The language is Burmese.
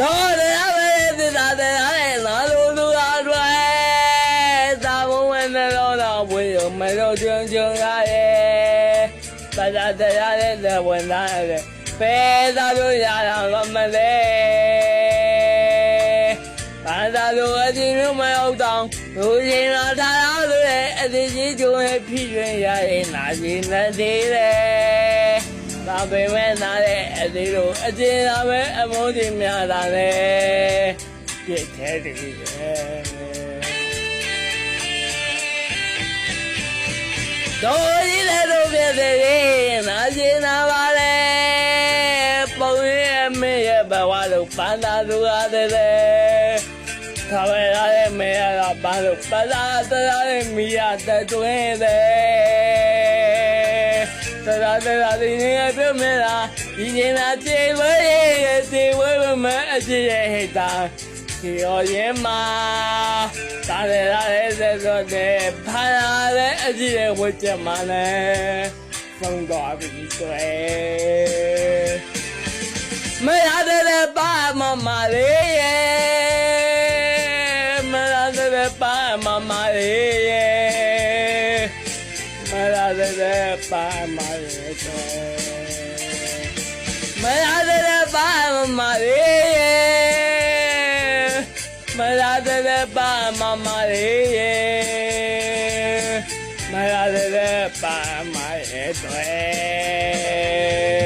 တော့တရားပဲသစ္စာတရားနဲ့ငါလိုသူအားတွေသာဘုံဝင်တော့တော့ဝေယမလို့ကျွန်းကျွန်းကားရဲ့သာတရားနဲ့လက်ဝင်သားရဲ့ဘယ်သာလို့ရတာမလဲဘာသာလို့အချင်းမျိုးမဟုတ်တော့လူချင်းလာထားရလို့အသေးကြီးကျုံရဲ့ဖြစ်ရွင်ရရင်နာရှင်နဲ့သေးတယ်သာပေမဲ့နာတဲ့အသေးတို့အချင်းသာပဲအမိုးချင်းများတာလေပြည့်သေးတယ်တို့ရည်လည်းတို့ပြည့်သေးတယ်နာရှင်သာပါလေပုံရဲ့မင်းရဲ့ဘဝတို့ပန်းသာသူအားသေးတယ်ခါပဲရတဲ့မေရတာဘာလို့ပသာတရားနဲ့မိရတဲ့တွင်းတဲ့တရားဒီနေ့ပြမလားဒီနေ့လာပြေဝဲရဲ့ဒီဝဲမအကြည့်ရဲ့ဟိတာဒီရောရင်မှာတာရတဲ့ဆိုတဲ့ဖာရတဲ့အကြည့်ရဲ့ဝတ်ချက်မှာလဲဆုံးတော့ပြီတွဲမရတဲ့ပါမမလေးရဲ့ပါမမလေးမလာတဲ့ပါမလေးမလာတဲ့ပါမလေးမလာတဲ့ပါမမလေးမလာတဲ့ပါမလေး